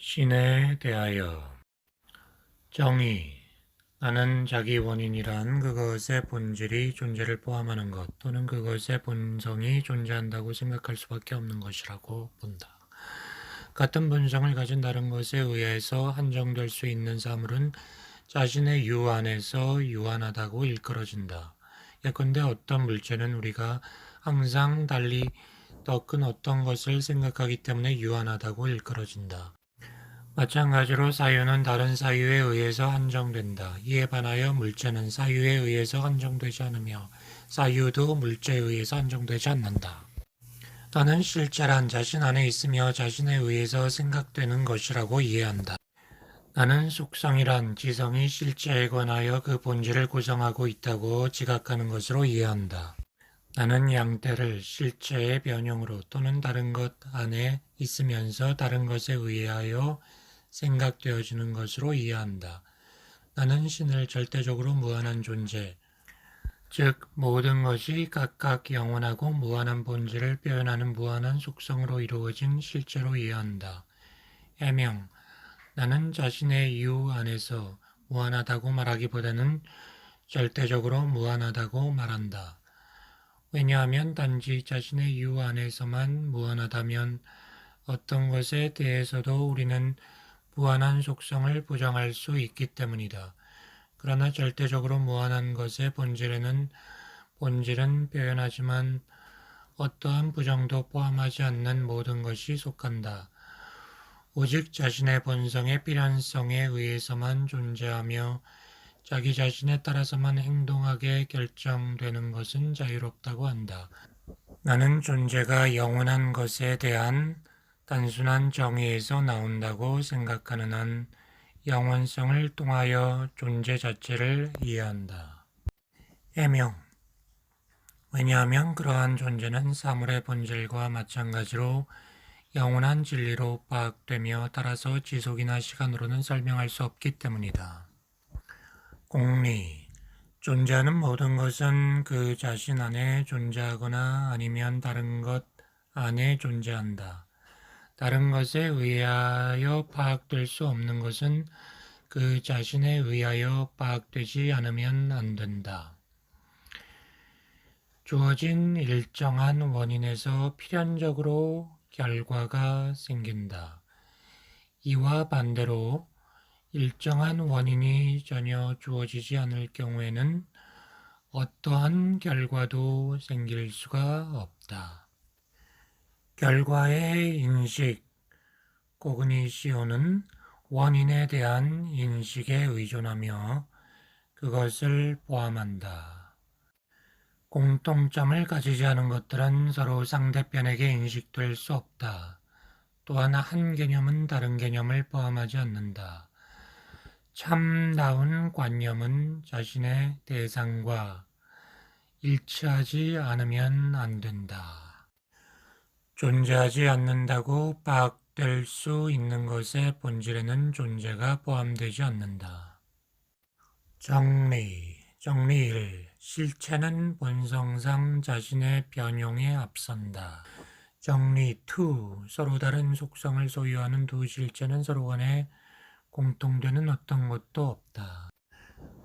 신에 대하여 정의. 나는 자기 원인이란 그것의 본질이 존재를 포함하는 것 또는 그것의 본성이 존재한다고 생각할 수밖에 없는 것이라고 본다. 같은 본성을 가진 다른 것에 의해서 한정될 수 있는 사물은 자신의 유 안에서 유한하다고 일컬어진다. 예컨대 어떤 물체는 우리가 항상 달리 더 큰 어떤 것을 생각하기 때문에 유한하다고 일컬어진다. 마찬가지로 사유는 다른 사유에 의해서 한정된다. 이에 반하여 물체는 사유에 의해서 한정되지 않으며 사유도 물체에 의해서 한정되지 않는다. 나는 실체란 자신 안에 있으며 자신에 의해서 생각되는 것이라고 이해한다. 나는 속성이란 지성이 실체에 관하여 그 본질을 구성하고 있다고 지각하는 것으로 이해한다. 나는 양태를 실체의 변형으로 또는 다른 것 안에 있으면서 다른 것에 의하여 생각되어지는 것으로 이해한다. 나는 신을 절대적으로 무한한 존재, 즉 모든 것이 각각 영원하고 무한한 본질을 표현하는 무한한 속성으로 이루어진 실체로 이해한다. 해명. 나는 자신의 유 안에서 무한하다고 말하기보다는 절대적으로 무한하다고 말한다. 왜냐하면 단지 자신의 유 안에서만 무한하다면 어떤 것에 대해서도 우리는 무한한 속성을 부정할 수 있기 때문이다. 그러나 절대적으로 무한한 것의 본질은 표현하지만 어떠한 부정도 포함하지 않는 모든 것이 속한다. 오직 자신의 본성의 필연성에 의해서만 존재하며 자기 자신에 따라서만 행동하게 결정되는 것은 자유롭다고 한다. 나는 존재가 영원한 것에 대한 단순한 정의에서 나온다고 생각하는 한 영원성을 통하여 존재 자체를 이해한다. 해명. 왜냐하면 그러한 존재는 사물의 본질과 마찬가지로 영원한 진리로 파악되며 따라서 지속이나 시간으로는 설명할 수 없기 때문이다. 공리. 존재하는 모든 것은 그 자신 안에 존재하거나 아니면 다른 것 안에 존재한다. 다른 것에 의하여 파악될 수 없는 것은 그 자신에 의하여 파악되지 않으면 안 된다. 주어진 일정한 원인에서 필연적으로 결과가 생긴다. 이와 반대로 일정한 원인이 전혀 주어지지 않을 경우에는 어떠한 결과도 생길 수가 없다. 결과의 인식, 코그니시오는 원인에 대한 인식에 의존하며 그것을 포함한다. 공통점을 가지지 않은 것들은 서로 상대편에게 인식될 수 없다. 또한 한 개념은 다른 개념을 포함하지 않는다. 참다운 관념은 자신의 대상과 일치하지 않으면 안 된다. 존재하지 않는다고 파악될 수 있는 것의 본질에는 존재가 포함되지 않는다. 정리 1. 실체는 본성상 자신의 변용에 앞선다. 정리 2. 서로 다른 속성을 소유하는 두 실체는 서로 간에 공통되는 어떤 것도 없다.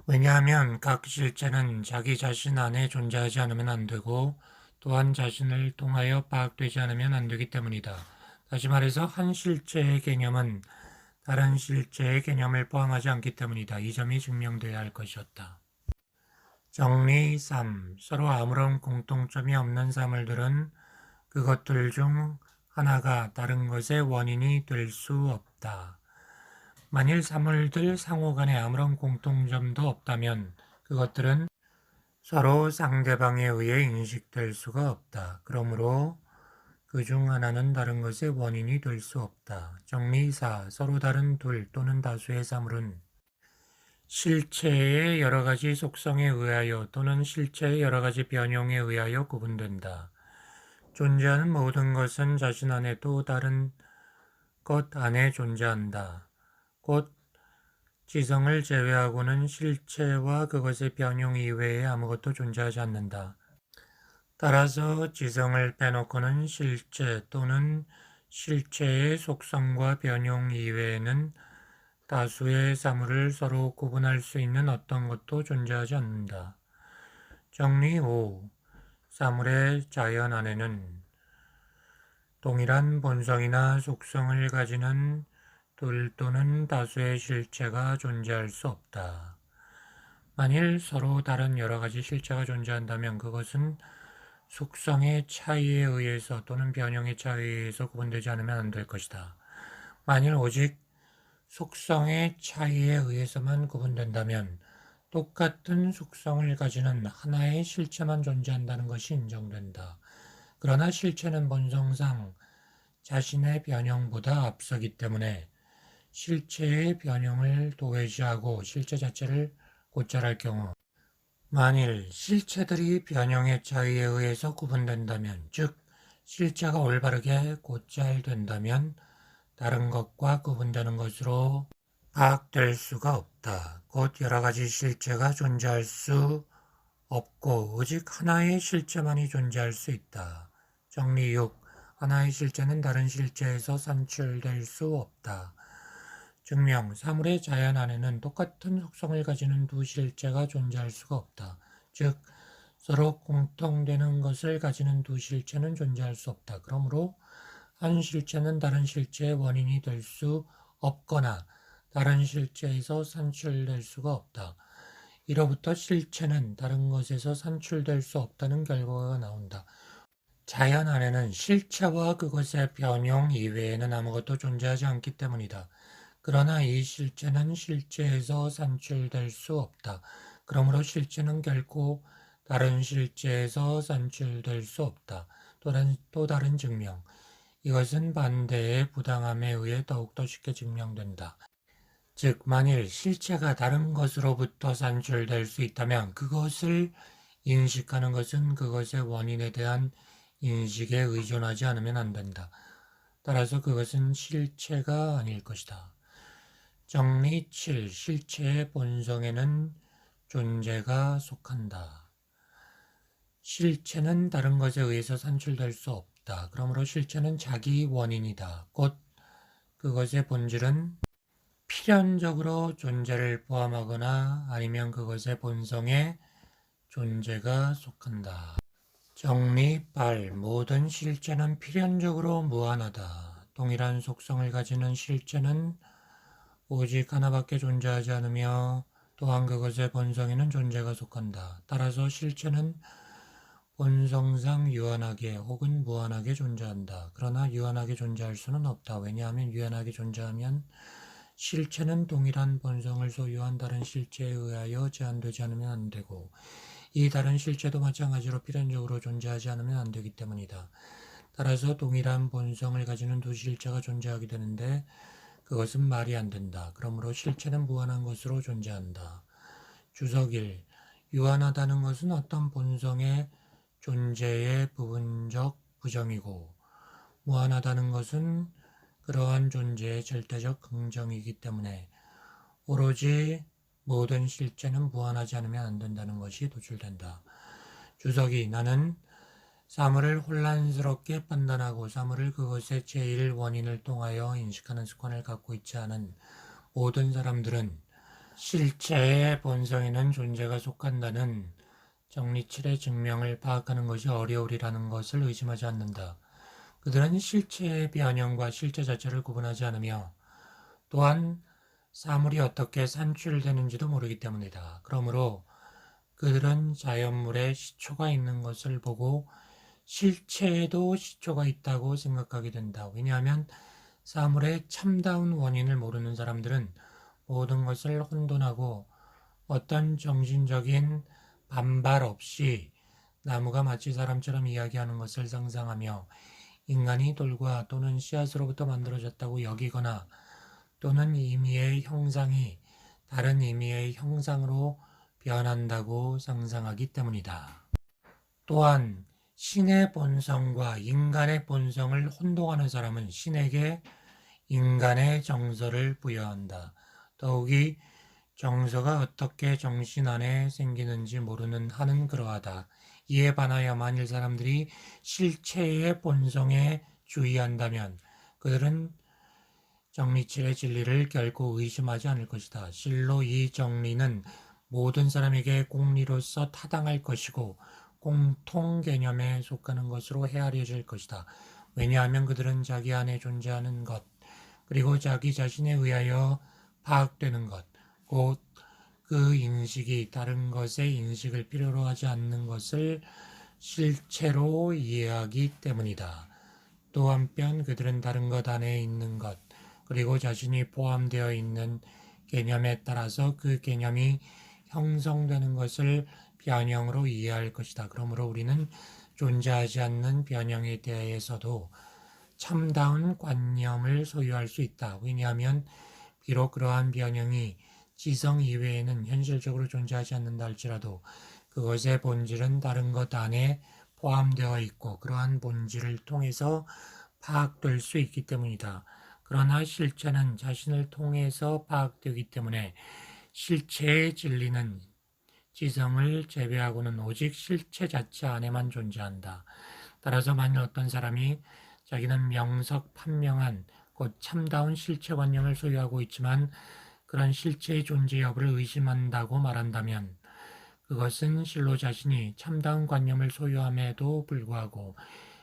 왜냐하면 각 실체는 자기 자신 안에 존재하지 않으면 안 되고 또한 자신을 통하여 파악되지 않으면 안 되기 때문이다. 다시 말해서 한 실체의 개념은 다른 실체의 개념을 포함하지 않기 때문이다. 이 점이 증명되어야 할 것이었다. 정리 3. 서로 아무런 공통점이 없는 사물들은 그것들 중 하나가 다른 것의 원인이 될 수 없다. 만일 사물들 상호 간에 아무런 공통점도 없다면 그것들은 서로 상대방에 의해 인식될 수가 없다. 그러므로 그 중 하나는 다른 것의 원인이 될 수 없다. 정리 4. 서로 다른 둘 또는 다수의 사물은 실체의 여러 가지 속성에 의하여 또는 실체의 여러 가지 변형에 의하여 구분된다. 존재하는 모든 것은 자신 안에 또 다른 것 안에 존재한다. 곧 지성을 제외하고는 실체와 그것의 변형 이외에 아무것도 존재하지 않는다. 따라서 지성을 빼놓고는 실체 또는 실체의 속성과 변형 이외에는 다수의 사물을 서로 구분할 수 있는 어떤 것도 존재하지 않는다. 정리 5. 사물의 자연 안에는 동일한 본성이나 속성을 가지는 둘 또는 다수의 실체가 존재할 수 없다. 만일 서로 다른 여러 가지 실체가 존재한다면 그것은 속성의 차이에 의해서 또는 변형의 차이에 의해서 구분되지 않으면 안 될 것이다. 만일 오직 속성의 차이에 의해서만 구분된다면 똑같은 속성을 가지는 하나의 실체만 존재한다는 것이 인정된다. 그러나 실체는 본성상 자신의 변형보다 앞서기 때문에 실체의 변형을 도외시하고 실체 자체를 곧잘할 경우 만일 실체들이 변형의 차이에 의해서 구분된다면 즉 실체가 올바르게 곧잘된다면 다른 것과 구분되는 것으로 파악될 수가 없다. 곧 여러 가지 실체가 존재할 수 없고 오직 하나의 실체만이 존재할 수 있다. 정리 6. 하나의 실체는 다른 실체에서 산출될 수 없다. 증명, 사물의 자연 안에는 똑같은 속성을 가지는 두 실체가 존재할 수가 없다. 즉, 서로 공통되는 것을 가지는 두 실체는 존재할 수 없다. 그러므로 한 실체는 다른 실체의 원인이 될 수 없거나 다른 실체에서 산출될 수가 없다. 이로부터 실체는 다른 것에서 산출될 수 없다는 결과가 나온다. 자연 안에는 실체와 그것의 변형 이외에는 아무것도 존재하지 않기 때문이다. 그러나 이 실체는 실체에서 산출될 수 없다. 그러므로 실체는 결코 다른 실체에서 산출될 수 없다. 또 다른 증명. 이것은 반대의 부당함에 의해 더욱더 쉽게 증명된다. 즉, 만일 실체가 다른 것으로부터 산출될 수 있다면 그것을 인식하는 것은 그것의 원인에 대한 인식에 의존하지 않으면 안 된다. 따라서 그것은 실체가 아닐 것이다. 정리 7. 실체의 본성에는 존재가 속한다. 실체는 다른 것에 의해서 산출될 수 없다. 그러므로 실체는 자기 원인이다. 곧 그것의 본질은 필연적으로 존재를 포함하거나 아니면 그것의 본성에 존재가 속한다. 정리 8. 모든 실체는 필연적으로 무한하다. 동일한 속성을 가지는 실체는 오직 하나밖에 존재하지 않으며 또한 그것의 본성에는 존재가 속한다. 따라서 실체는 본성상 유한하게 혹은 무한하게 존재한다. 그러나 유한하게 존재할 수는 없다. 왜냐하면 유한하게 존재하면 실체는 동일한 본성을 소유한 다른 실체에 의하여 제한되지 않으면 안 되고 이 다른 실체도 마찬가지로 필연적으로 존재하지 않으면 안 되기 때문이다. 따라서 동일한 본성을 가지는 두 실체가 존재하게 되는데 그것은 말이 안 된다. 그러므로 실체는 무한한 것으로 존재한다. 주석 1. 유한하다는 것은 어떤 본성의 존재의 부분적 부정이고 무한하다는 것은 그러한 존재의 절대적 긍정이기 때문에 오로지 모든 실체는 무한하지 않으면 안 된다는 것이 도출된다. 주석 2. 나는 사물을 혼란스럽게 판단하고 사물을 그것의 제일 원인을 통하여 인식하는 습관을 갖고 있지 않은 모든 사람들은 실체의 본성에는 존재가 속한다는 정리 7의 증명을 파악하는 것이 어려우리라는 것을 의심하지 않는다. 그들은 실체의 변형과 실체 자체를 구분하지 않으며 또한 사물이 어떻게 산출되는지도 모르기 때문이다. 그러므로 그들은 자연물에 시초가 있는 것을 보고 실체에도 시초가 있다고 생각하게 된다. 왜냐하면 사물의 참다운 원인을 모르는 사람들은 모든 것을 혼돈하고 어떤 정신적인 반발 없이 나무가 마치 사람처럼 이야기하는 것을 상상하며 인간이 돌과 또는 씨앗으로부터 만들어졌다고 여기거나 또는 임의의 형상이 다른 임의의 형상으로 변한다고 상상하기 때문이다. 또한 신의 본성과 인간의 본성을 혼동하는 사람은 신에게 인간의 정서를 부여한다. 더욱이 정서가 어떻게 정신 안에 생기는지 모르는 한은 그러하다. 이에 반하여 만일 사람들이 실체의 본성에 주의한다면 그들은 정리칠의 진리를 결코 의심하지 않을 것이다. 실로 이 정리는 모든 사람에게 공리로서 타당할 것이고 공통 개념에 속하는 것으로 헤아려질 것이다. 왜냐하면 그들은 자기 안에 존재하는 것, 그리고 자기 자신에 의하여 파악되는 것, 곧 그 인식이 다른 것의 인식을 필요로 하지 않는 것을 실체로 이해하기 때문이다. 또 한편 그들은 다른 것 안에 있는 것, 그리고 자신이 포함되어 있는 개념에 따라서 그 개념이 형성되는 것을 변형으로 이해할 것이다. 그러므로 우리는 존재하지 않는 변형에 대해서도 참다운 관념을 소유할 수 있다. 왜냐하면 비록 그러한 변형이 지성 이외에는 현실적으로 존재하지 않는다 할지라도 그것의 본질은 다른 것 안에 포함되어 있고 그러한 본질을 통해서 파악될 수 있기 때문이다. 그러나 실체는 자신을 통해서 파악되기 때문에 실체의 진리는 지성을 제외하고는 오직 실체 자체 안에만 존재한다. 따라서 만일 어떤 사람이 자기는 명석판명한 곧 참다운 실체관념을 소유하고 있지만 그런 실체의 존재 여부를 의심한다고 말한다면 그것은 실로 자신이 참다운 관념을 소유함에도 불구하고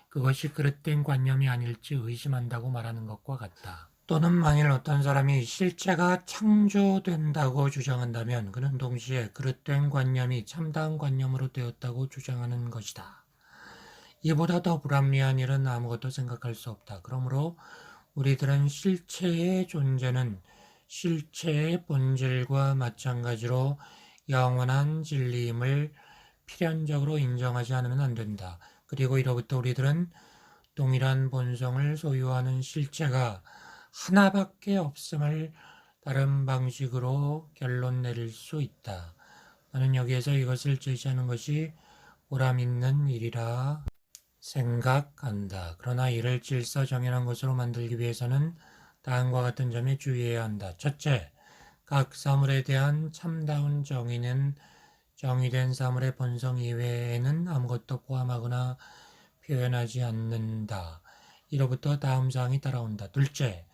그것이 그릇된 관념이 아닐지 의심한다고 말하는 것과 같다. 또는 만일 어떤 사람이 실체가 창조된다고 주장한다면 그는 동시에 그릇된 관념이 참다운 관념으로 되었다고 주장하는 것이다. 이보다 더 불합리한 일은 아무것도 생각할 수 없다. 그러므로 우리들은 실체의 존재는 실체의 본질과 마찬가지로 영원한 진리임을 필연적으로 인정하지 않으면 안 된다. 그리고 이로부터 우리들은 동일한 본성을 소유하는 실체가 하나밖에 없음을 다른 방식으로 결론 내릴 수 있다. 나는 여기에서 이것을 제시하는 것이 보람 있는 일이라 생각한다. 그러나 이를 질서정연한 것으로 만들기 위해서는 다음과 같은 점에 주의해야 한다. 첫째, 각 사물에 대한 참다운 정의는 정의된 사물의 본성 이외에는 아무것도 포함하거나 표현하지 않는다. 이로부터 다음 사항이 따라온다. 둘째,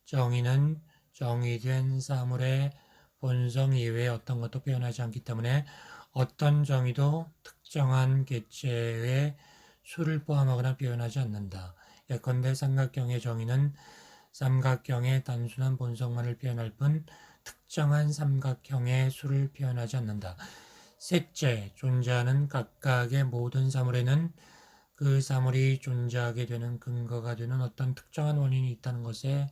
정의는 정의된 사물의 본성 이외에 어떤 것도 표현하지 않기 때문에 어떤 정의도 특정한 개체의 수를 포함하거나 표현하지 않는다. 예컨대 삼각형의 정의는 삼각형의 단순한 본성만을 표현할 뿐 특정한 삼각형의 수를 표현하지 않는다. 셋째, 존재하는 각각의 모든 사물에는 그 사물이 존재하게 되는 근거가 되는 어떤 특정한 원인이 있다는 것에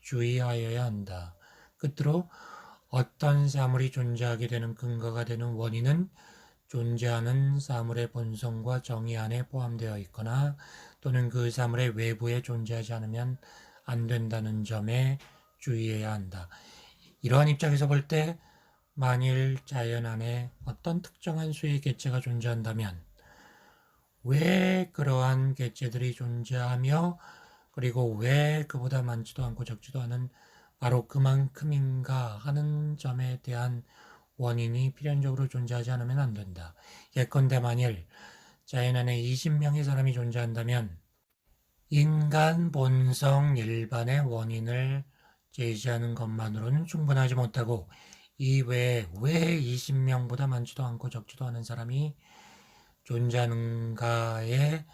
주의하여야 한다. 끝으로 어떤 사물이 존재하게 되는 근거가 되는 원인은 존재하는 사물의 본성과 정의 안에 포함되어 있거나 또는 그 사물의 외부에 존재하지 않으면 안 된다는 점에 주의해야 한다. 이러한 입장에서 볼 때 만일 자연 안에 어떤 특정한 수의 개체가 존재한다면 왜 그러한 개체들이 존재하며 그리고 왜 그보다 많지도 않고 적지도 않은 바로 그만큼인가 하는 점에 대한 원인이 필연적으로 존재하지 않으면 안 된다. 예컨대 만일 자연 안에 20명의 사람이 존재한다면 인간 본성 일반의 원인을 제시하는 것만으로는 충분하지 못하고 이외에 왜 20명보다 많지도 않고 적지도 않은 사람이 존재하는가에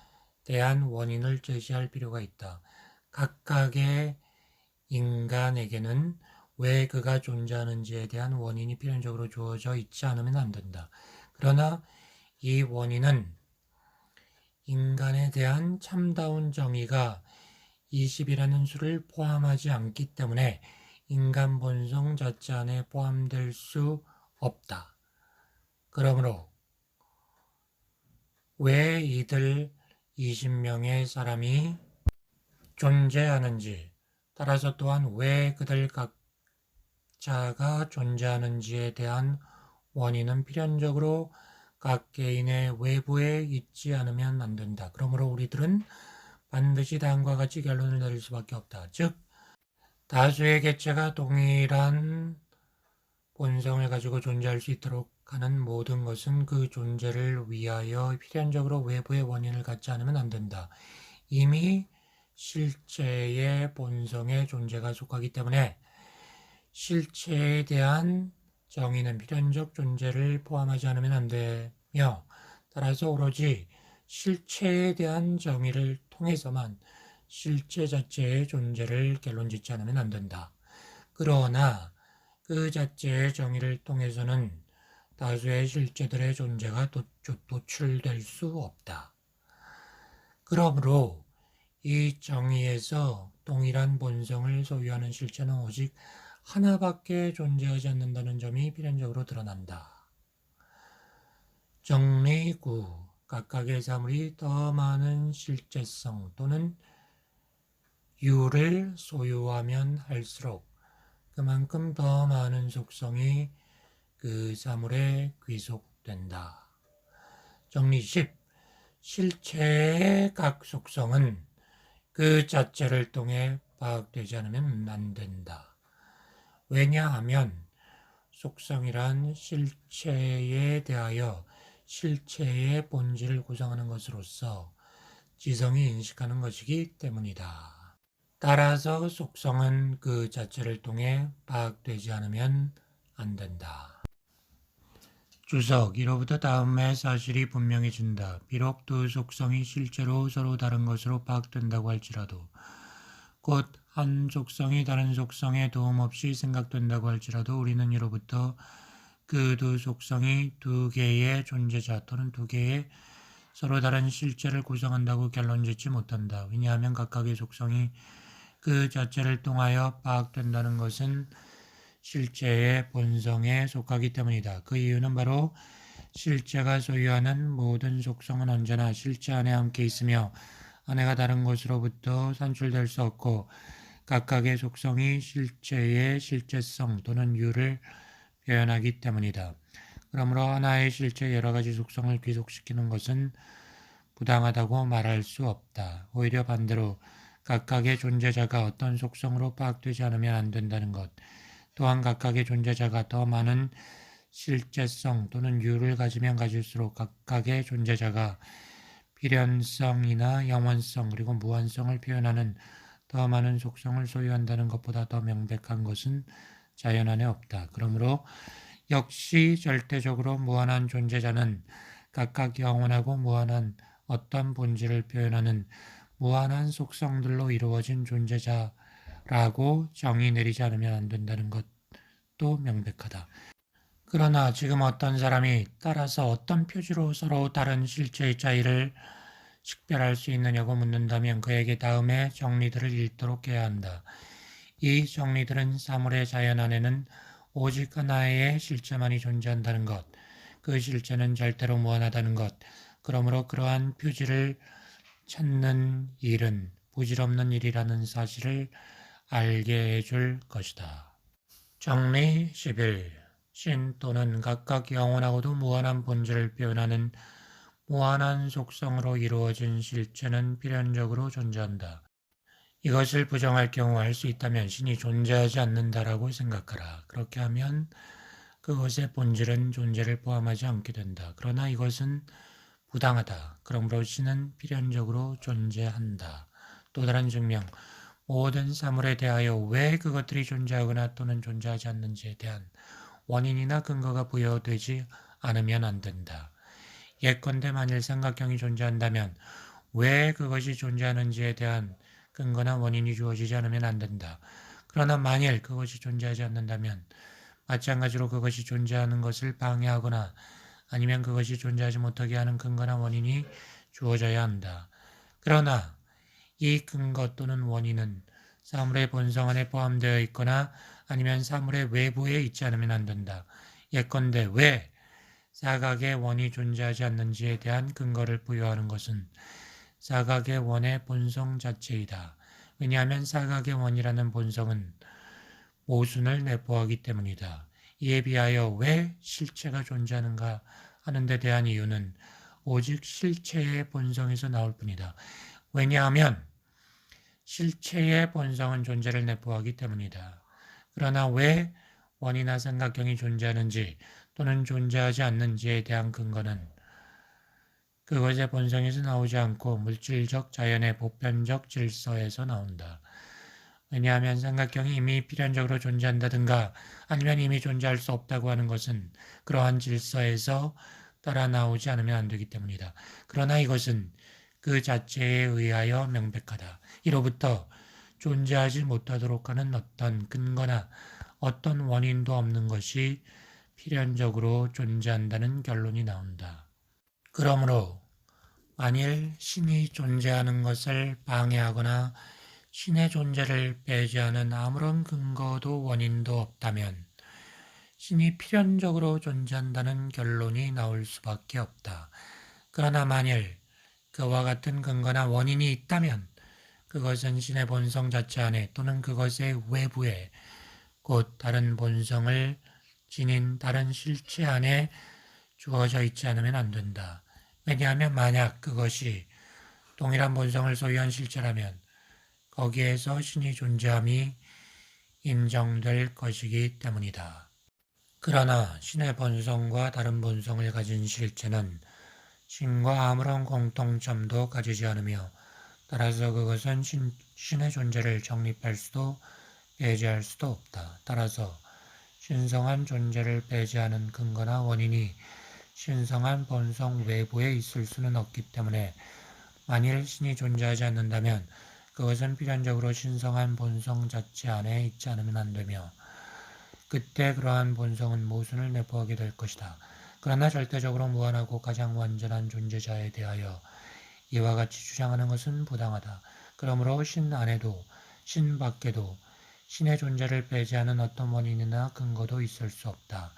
대한 원인을 제시할 필요가 있다. 각각의 인간에게는 왜 그가 존재하는지에 대한 원인이 필연적으로 주어져 있지 않으면 안 된다. 그러나 이 원인은 인간에 대한 참다운 정의가 20이라는 수를 포함하지 않기 때문에 인간 본성 자체 안에 포함될 수 없다. 그러므로 왜 이들 20명의 사람이 존재하는지, 따라서 또한 왜 그들 각자가 존재하는지에 대한 원인은 필연적으로 각 개인의 외부에 있지 않으면 안 된다. 그러므로 우리들은 반드시 다음과 같이 결론을 내릴 수밖에 없다. 즉, 다수의 개체가 동일한 본성을 가지고 존재할 수 있도록 하는 모든 것은 그 존재를 위하여 필연적으로 외부의 원인을 갖지 않으면 안 된다. 이미 실체의 본성의 존재가 속하기 때문에 실체에 대한 정의는 필연적 존재를 포함하지 않으면 안 되며, 따라서 오로지 실체에 대한 정의를 통해서만 실체 자체의 존재를 결론짓지 않으면 안 된다. 그러나 그 자체의 정의를 통해서는 다수의 실체들의 존재가 도출될 수 없다. 그러므로 이 정의에서 동일한 본성을 소유하는 실체는 오직 하나밖에 존재하지 않는다는 점이 필연적으로 드러난다. 정리 9. 각각의 사물이 더 많은 실제성 또는 유를 소유하면 할수록 그만큼 더 많은 속성이 그 사물에 귀속된다. 정리 10. 실체의 각 속성은 그 자체를 통해 파악되지 않으면 안 된다. 왜냐하면 속성이란 실체에 대하여 실체의 본질을 구성하는 것으로서 지성이 인식하는 것이기 때문이다. 따라서 속성은 그 자체를 통해 파악되지 않으면 안 된다. 주석, 이로부터 다음의 사실이 분명해진다. 비록 두 속성이 실제로 서로 다른 것으로 파악된다고 할지라도, 곧 한 속성이 다른 속성에 도움 없이 생각된다고 할지라도 우리는 이로부터 그 두 속성이 두 개의 존재자 또는 두 개의 서로 다른 실체를 구성한다고 결론짓지 못한다. 왜냐하면 각각의 속성이 그 자체를 통하여 파악된다는 것은 실체의 본성에 속하기 때문이다. 그 이유는 바로 실체가 소유하는 모든 속성은 언제나 실체 안에 함께 있으며 안에가 다른 것으로부터 산출될 수 없고 각각의 속성이 실체의 실제성 또는 유를 표현하기 때문이다. 그러므로 하나의 실체의 여러 가지 속성을 귀속시키는 것은 부당하다고 말할 수 없다. 오히려 반대로 각각의 존재자가 어떤 속성으로 파악되지 않으면 안 된다는 것, 또한 각각의 존재자가 더 많은 실제성 또는 유를 가지면 가질수록 각각의 존재자가 필연성이나 영원성 그리고 무한성을 표현하는 더 많은 속성을 소유한다는 것보다 더 명백한 것은 자연 안에 없다. 그러므로 역시 절대적으로 무한한 존재자는 각각 영원하고 무한한 어떤 본질을 표현하는 무한한 속성들로 이루어진 존재자라고 정의 내리지 않으면 안 된다는 것도 명백하다. 그러나 지금 어떤 사람이 따라서 어떤 표지로 서로 다른 실체의 차이를 식별할 수 있느냐고 묻는다면 그에게 다음의 정리들을 읽도록 해야 한다. 이 정리들은 사물의 자연 안에는 오직 하나의 실체만이 존재한다는 것, 그 실체는 절대로 무한하다는 것, 그러므로 그러한 표지를 찾는 일은 부질없는 일이라는 사실을 알게 해줄 것이다. 정리 11. 신 또는 각각 영원하고도 무한한 본질을 표현하는 무한한 속성으로 이루어진 실체는 필연적으로 존재한다. 이것을 부정할 경우 할 수 있다면 신이 존재하지 않는다라고 생각하라. 그렇게 하면 그것의 본질은 존재를 포함하지 않게 된다. 그러나 이것은 부당하다. 그러므로 신은 필연적으로 존재한다. 또 다른 증명, 모든 사물에 대하여 왜 그것들이 존재하거나 또는 존재하지 않는지에 대한 원인이나 근거가 부여되지 않으면 안 된다. 예컨대 만일 삼각형이 존재한다면 왜 그것이 존재하는지에 대한 근거나 원인이 주어지지 않으면 안 된다. 그러나 만일 그것이 존재하지 않는다면 마찬가지로 그것이 존재하는 것을 방해하거나 아니면 그것이 존재하지 못하게 하는 근거나 원인이 주어져야 한다. 그러나 이 근거 또는 원인은 사물의 본성 안에 포함되어 있거나 아니면 사물의 외부에 있지 않으면 안 된다. 예컨대 왜 사각의 원이 존재하지 않는지에 대한 근거를 부여하는 것은 사각의 원의 본성 자체이다. 왜냐하면 사각의 원이라는 본성은 모순을 내포하기 때문이다. 이에 비하여 왜 실체가 존재하는가 하는 데 대한 이유는 오직 실체의 본성에서 나올 뿐이다. 왜냐하면 실체의 본성은 존재를 내포하기 때문이다. 그러나 왜 원이나 삼각형이 존재하는지 또는 존재하지 않는지에 대한 근거는 그것의 본성에서 나오지 않고 물질적 자연의 보편적 질서에서 나온다. 왜냐하면 삼각형이 이미 필연적으로 존재한다든가 아니면 이미 존재할 수 없다고 하는 것은 그러한 질서에서 따라 나오지 않으면 안 되기 때문이다. 그러나 이것은 그 자체에 의하여 명백하다. 이로부터 존재하지 못하도록 하는 어떤 근거나 어떤 원인도 없는 것이 필연적으로 존재한다는 결론이 나온다. 그러므로 만일 신이 존재하는 것을 방해하거나 신의 존재를 배제하는 아무런 근거도 원인도 없다면 신이 필연적으로 존재한다는 결론이 나올 수밖에 없다. 그러나 만일 그와 같은 근거나 원인이 있다면 그것은 신의 본성 자체 안에 또는 그것의 외부에 곧 다른 본성을 지닌 다른 실체 안에 주어져 있지 않으면 안 된다. 왜냐하면 만약 그것이 동일한 본성을 소유한 실체라면 거기에서 신이 존재함이 인정될 것이기 때문이다. 그러나 신의 본성과 다른 본성을 가진 실체는 신과 아무런 공통점도 가지지 않으며 따라서 그것은 신의 존재를 정립할 수도 배제할 수도 없다. 따라서 신성한 존재를 배제하는 근거나 원인이 신성한 본성 외부에 있을 수는 없기 때문에 만일 신이 존재하지 않는다면 그것은 필연적으로 신성한 본성 자체 안에 있지 않으면 안 되며 그때 그러한 본성은 모순을 내포하게 될 것이다. 그러나 절대적으로 무한하고 가장 완전한 존재자에 대하여 이와 같이 주장하는 것은 부당하다. 그러므로 신 안에도 신 밖에도 신의 존재를 배제하는 어떤 원인이나 근거도 있을 수 없다.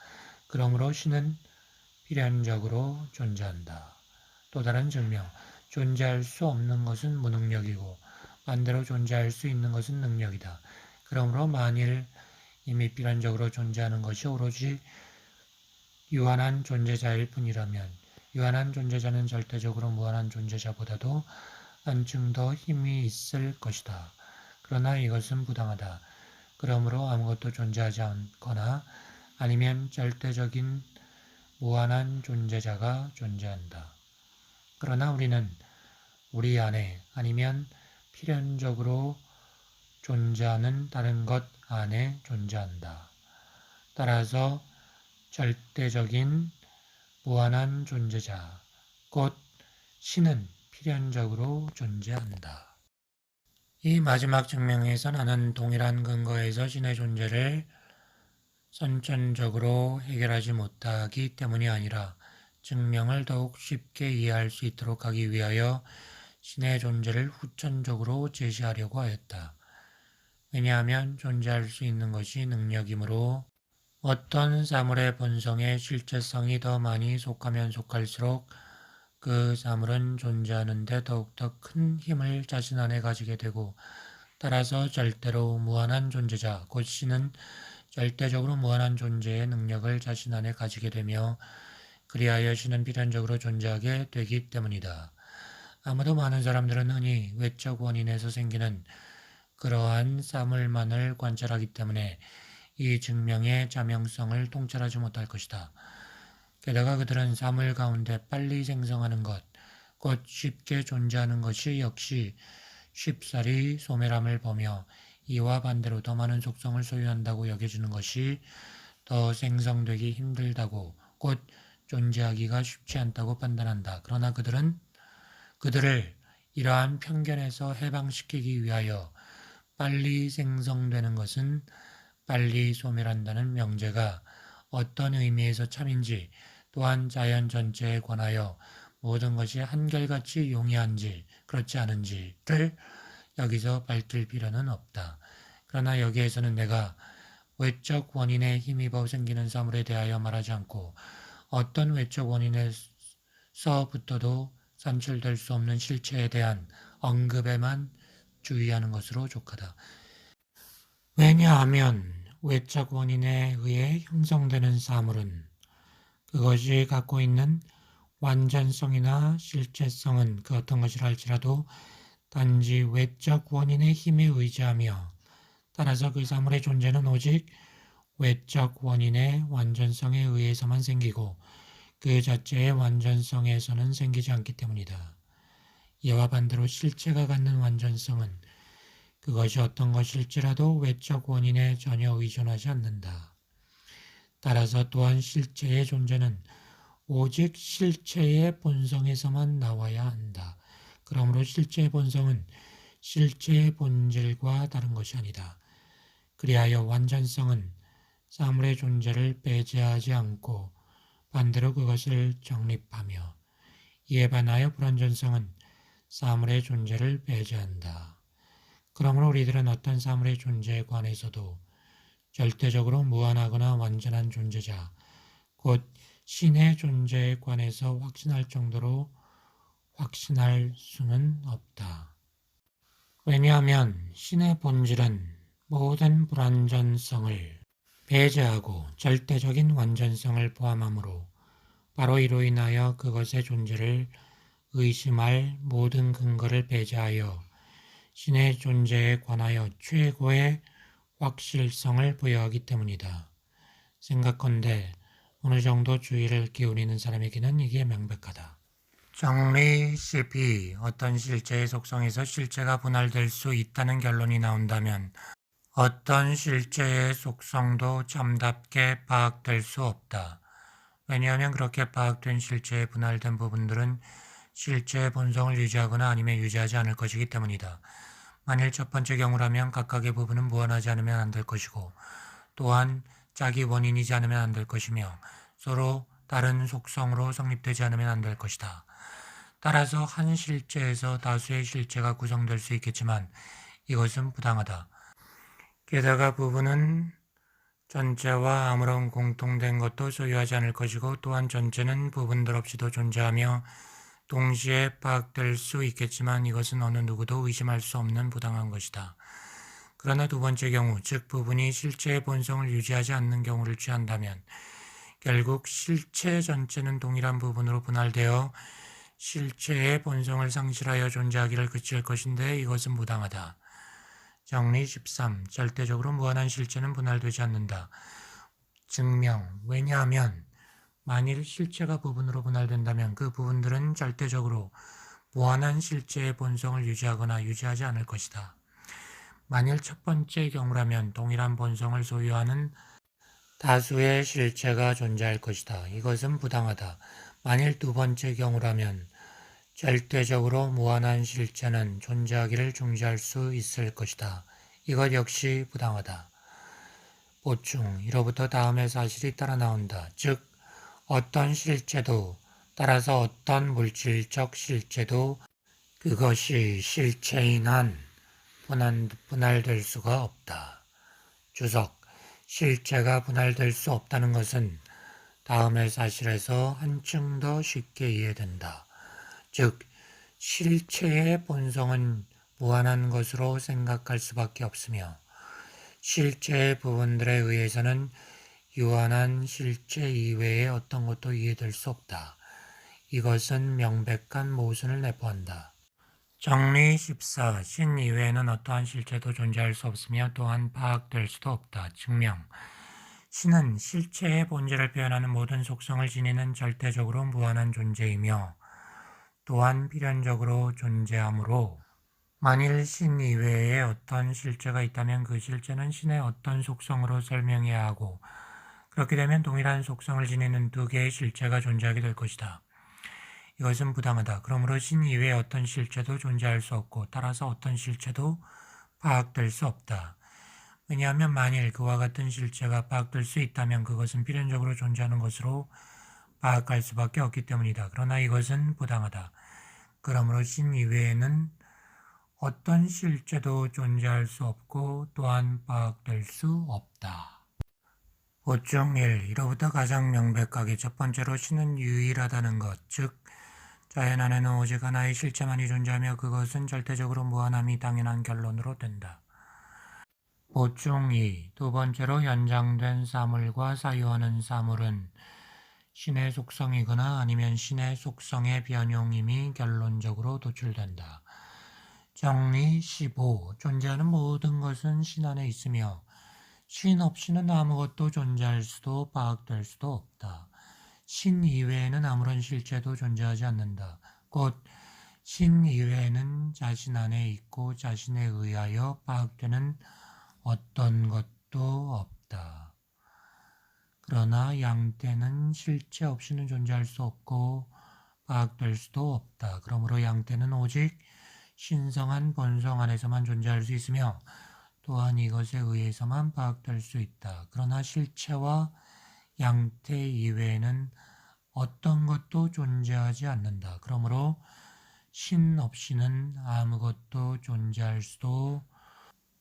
그러므로 신은 필연적으로 존재한다. 또 다른 증명, 존재할 수 없는 것은 무능력이고 반대로 존재할 수 있는 것은 능력이다. 그러므로 만일 이미 필연적으로 존재하는 것이 오로지 유한한 존재자일 뿐이라면 유한한 존재자는 절대적으로 무한한 존재자보다도 한층 더 힘이 있을 것이다. 그러나 이것은 부당하다. 그러므로 아무것도 존재하지 않거나 아니면 절대적인 무한한 존재자가 존재한다. 그러나 우리는 우리 안에 아니면 필연적으로 존재하는 다른 것 안에 존재한다. 따라서 절대적인 무한한 존재자, 곧 신은 필연적으로 존재한다. 이 마지막 증명에서 나는 동일한 근거에서 신의 존재를 선천적으로 해결하지 못하기 때문이 아니라 증명을 더욱 쉽게 이해할 수 있도록 하기 위하여 신의 존재를 후천적으로 제시하려고 하였다. 왜냐하면 존재할 수 있는 것이 능력이므로 어떤 사물의 본성에 실제성이 더 많이 속하면 속할수록 그 사물은 존재하는 데 더욱더 큰 힘을 자신 안에 가지게 되고 따라서 절대로 무한한 존재자, 곧 신은 절대적으로 무한한 존재의 능력을 자신 안에 가지게 되며 그리하여 신은 필연적으로 존재하게 되기 때문이다. 아무도 많은 사람들은 흔히 외적 원인에서 생기는 그러한 사물만을 관찰하기 때문에 이 증명의 자명성을 통찰하지 못할 것이다. 게다가 그들은 사물 가운데 빨리 생성하는 것, 곧 쉽게 존재하는 것이 역시 쉽사리 소멸함을 보며 이와 반대로 더 많은 속성을 소유한다고 여겨지는 것이 더 생성되기 힘들다고 곧 존재하기가 쉽지 않다고 판단한다. 그러나 그들을 이러한 편견에서 해방시키기 위하여 빨리 생성되는 것은 빨리 소멸한다는 명제가 어떤 의미에서 참인지 또한 자연 전체에 관하여 모든 것이 한결같이 용이한지 그렇지 않은지를 여기서 밝힐 필요는 없다. 그러나 여기에서는 내가 외적 원인에 힘입어 생기는 사물에 대하여 말하지 않고 어떤 외적 원인에서부터도 산출될 수 없는 실체에 대한 언급에만 주의하는 것으로 족하다. 왜냐하면 외적 원인에 의해 형성되는 사물은 그것이 갖고 있는 완전성이나 실체성은 그 어떤 것이라 할지라도 단지 외적 원인의 힘에 의지하며 따라서 그 사물의 존재는 오직 외적 원인의 완전성에 의해서만 생기고 그 자체의 완전성에서는 생기지 않기 때문이다. 이와 반대로 실체가 갖는 완전성은 그것이 어떤 것일지라도 외적 원인에 전혀 의존하지 않는다. 따라서 또한 실체의 존재는 오직 실체의 본성에서만 나와야 한다. 그러므로 실체의 본성은 실체의 본질과 다른 것이 아니다. 그리하여 완전성은 사물의 존재를 배제하지 않고 반대로 그것을 정립하며, 이에 반하여 불완전성은 사물의 존재를 배제한다. 그러므로 우리들은 어떤 사물의 존재에 관해서도 절대적으로 무한하거나 완전한 존재자, 곧 신의 존재에 관해서 확신할 정도로 확신할 수는 없다. 왜냐하면 신의 본질은 모든 불완전성을 배제하고 절대적인 완전성을 포함하므로 바로 이로 인하여 그것의 존재를 의심할 모든 근거를 배제하여 신의 존재에 관하여 최고의 확실성을 부여하기 때문이다. 생각컨대 어느 정도 주의를 기울이는 사람에게는 이게 명백하다. 정리 12. 어떤 실체의 속성에서 실체가 분할될 수 있다는 결론이 나온다면 어떤 실체의 속성도 참답게 파악될 수 없다. 왜냐하면 그렇게 파악된 실체의 분할된 부분들은 실체의 본성을 유지하거나 아니면 유지하지 않을 것이기 때문이다. 만일 첫 번째 경우라면 각각의 부분은 무한하지 않으면 안 될 것이고, 또한 짝이 원인이지 않으면 안 될 것이며, 서로 다른 속성으로 성립되지 않으면 안 될 것이다. 따라서 한 실체에서 다수의 실체가 구성될 수 있겠지만 이것은 부당하다. 게다가 부분은 전체와 아무런 공통된 것도 소유하지 않을 것이고, 또한 전체는 부분들 없이도 존재하며 동시에 파악될 수 있겠지만 이것은 어느 누구도 의심할 수 없는 부당한 것이다. 그러나 두 번째 경우, 즉 부분이 실체의 본성을 유지하지 않는 경우를 취한다면 결국 실체 전체는 동일한 부분으로 분할되어 실체의 본성을 상실하여 존재하기를 그칠 것인데 이것은 부당하다. 정리 13. 절대적으로 무한한 실체는 분할되지 않는다. 증명. 왜냐하면 만일 실체가 부분으로 분할된다면 그 부분들은 절대적으로 무한한 실체의 본성을 유지하거나 유지하지 않을 것이다. 만일 첫 번째 경우라면 동일한 본성을 소유하는 다수의 실체가 존재할 것이다. 이것은 부당하다. 만일 두 번째 경우라면 절대적으로 무한한 실체는 존재하기를 중지할 수 있을 것이다. 이것 역시 부당하다. 보충. 이로부터 다음의 사실이 따라 나온다. 즉 어떤 실체도, 따라서 어떤 물질적 실체도 그것이 실체인 한 분할될 수가 없다. 주석. 실체가 분할될 수 없다는 것은 다음의 사실에서 한층 더 쉽게 이해된다. 즉, 실체의 본성은 무한한 것으로 생각할 수밖에 없으며 실체의 부분들에 의해서는 유한한 실체 이외의 어떤 것도 이해될 수 없다. 이것은 명백한 모순을 내포한다. 정리 14. 신 이외에는 어떠한 실체도 존재할 수 없으며 또한 파악될 수도 없다. 증명. 신은 실체의 본질을 표현하는 모든 속성을 지니는 절대적으로 무한한 존재이며 또한 필연적으로 존재하므로 만일 신 이외에 어떤 실체가 있다면 그 실체는 신의 어떤 속성으로 설명해야 하고, 그렇게 되면 동일한 속성을 지니는 두 개의 실체가 존재하게 될 것이다. 이것은 부당하다. 그러므로 신 이외에 어떤 실체도 존재할 수 없고 따라서 어떤 실체도 파악될 수 없다. 왜냐하면 만일 그와 같은 실체가 파악될 수 있다면 그것은 필연적으로 존재하는 것으로 파악할 수밖에 없기 때문이다. 그러나 이것은 부당하다. 그러므로 신 이외에는 어떤 실체도 존재할 수 없고 또한 파악될 수 없다. 보충 1. 이로부터 가장 명백하게 첫 번째로 신은 유일하다는 것, 즉 자연 안에는 오직 하나의 실체만이 존재하며 그것은 절대적으로 무한함이 당연한 결론으로 된다. 보충 2. 두 번째로 연장된 사물과 사유하는 사물은 신의 속성이거나 아니면 신의 속성의 변용임이 결론적으로 도출된다. 정리 15. 존재하는 모든 것은 신 안에 있으며 신 없이는 아무것도 존재할 수도 파악될 수도 없다. 신 이외에는 아무런 실체도 존재하지 않는다. 곧 신 이외에는 자신 안에 있고 자신에 의하여 파악되는 어떤 것도 없다. 그러나 양떼는 실체 없이는 존재할 수 없고 파악될 수도 없다. 그러므로 양떼는 오직 신성한 본성 안에서만 존재할 수 있으며 또한 이것에 의해서만 파악될 수 있다. 그러나 실체와 양태 이외에는 어떤 것도 존재하지 않는다. 그러므로 신 없이는 아무것도 존재할 수도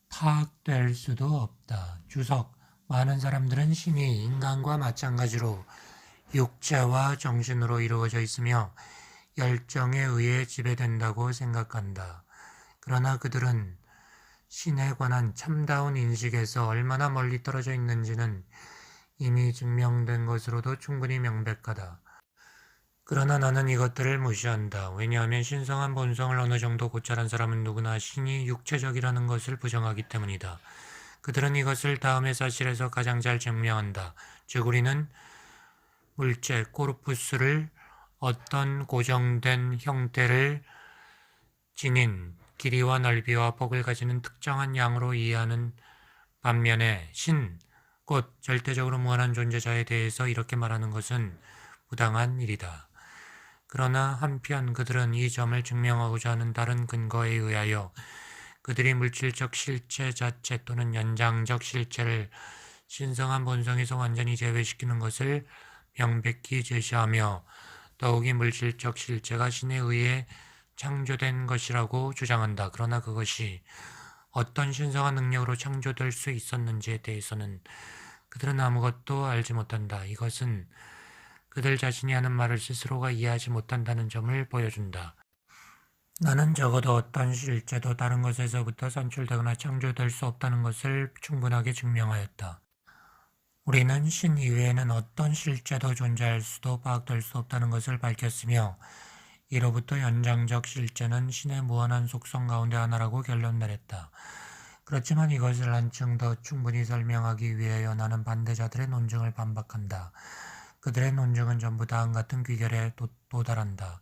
파악될 수도 없다. 주석. 많은 사람들은 신이 인간과 마찬가지로 육체와 정신으로 이루어져 있으며 열정에 의해 지배된다고 생각한다. 그러나 그들은 신에 관한 참다운 인식에서 얼마나 멀리 떨어져 있는지는 이미 증명된 것으로도 충분히 명백하다. 그러나 나는 이것들을 무시한다. 왜냐하면 신성한 본성을 어느 정도 고찰한 사람은 누구나 신이 육체적이라는 것을 부정하기 때문이다. 그들은 이것을 다음의 사실에서 가장 잘 증명한다. 즉 우리는 물체, 코르푸스를 어떤 고정된 형태를 지닌 길이와 넓이와 폭을 가지는 특정한 양으로 이해하는 반면에 신, 곧 절대적으로 무한한 존재자에 대해서 이렇게 말하는 것은 부당한 일이다. 그러나 한편 그들은 이 점을 증명하고자 하는 다른 근거에 의하여 그들이 물질적 실체 자체 또는 연장적 실체를 신성한 본성에서 완전히 제외시키는 것을 명백히 제시하며 더욱이 물질적 실체가 신에 의해 창조된 것이라고 주장한다. 그러나 그것이 어떤 신성한 능력으로 창조될 수 있었는지에 대해서는 그들은 아무것도 알지 못한다. 이것은 그들 자신이 하는 말을 스스로가 이해하지 못한다는 점을 보여준다. 나는 적어도 어떤 실체도 다른 것에서부터 산출되거나 창조될 수 없다는 것을 충분하게 증명하였다. 우리는 신 이외에는 어떤 실체도 존재할 수도 파악될 수 없다는 것을 밝혔으며 이로부터 연장적 실체는 신의 무한한 속성 가운데 하나라고 결론 내렸다. 그렇지만 이것을 한층 더 충분히 설명하기 위하여 나는 반대자들의 논증을 반박한다. 그들의 논증은 전부 다음 같은 귀결에 도달한다.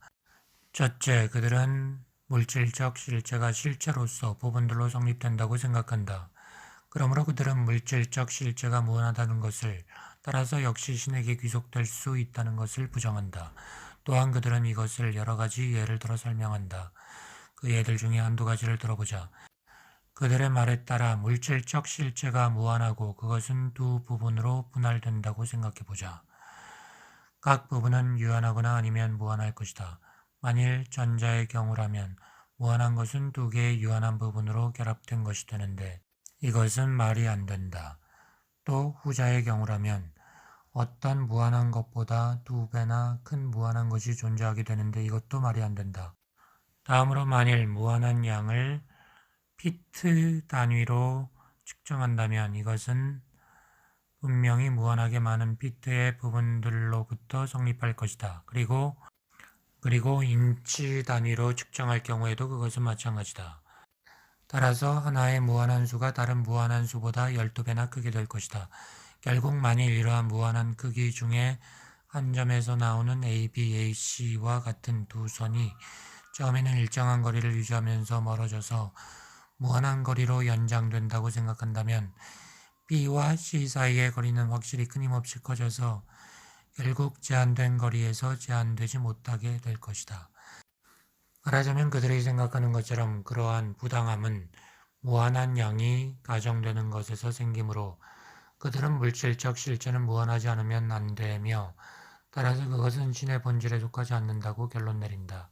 첫째, 그들은 물질적 실체가 실체로서 부분들로 성립된다고 생각한다. 그러므로 그들은 물질적 실체가 무한하다는 것을, 따라서 역시 신에게 귀속될 수 있다는 것을 부정한다. 또한 그들은 이것을 여러 가지 예를 들어 설명한다. 그 예들 중에 한두 가지를 들어보자. 그들의 말에 따라 물질적 실체가 무한하고 그것은 두 부분으로 분할된다고 생각해보자. 각 부분은 유한하거나 아니면 무한할 것이다. 만일 전자의 경우라면 무한한 것은 두 개의 유한한 부분으로 결합된 것이 되는데 이것은 말이 안 된다. 또 후자의 경우라면 어떤 무한한 것보다 두 배나 큰 무한한 것이 존재하게 되는데 이것도 말이 안 된다. 다음으로 만일 무한한 양을 피트 단위로 측정한다면 이것은 분명히 무한하게 많은 피트의 부분들로부터 성립할 것이다. 그리고 인치 단위로 측정할 경우에도 그것은 마찬가지다. 따라서 하나의 무한한 수가 다른 무한한 수보다 12배나 크게 될 것이다. 결국 만일 이러한 무한한 크기 중에 한 점에서 나오는 AB, AC와 같은 두 선이 처음에는 일정한 거리를 유지하면서 멀어져서 무한한 거리로 연장된다고 생각한다면 B와 C 사이의 거리는 확실히 끊임없이 커져서 결국 제한된 거리에서 제한되지 못하게 될 것이다. 말하자면 그들이 생각하는 것처럼 그러한 부당함은 무한한 양이 가정되는 것에서 생기므로 그들은 물질적 실체는 무한하지 않으면 안 되며 따라서 그것은 신의 본질에 속하지 않는다고 결론 내린다.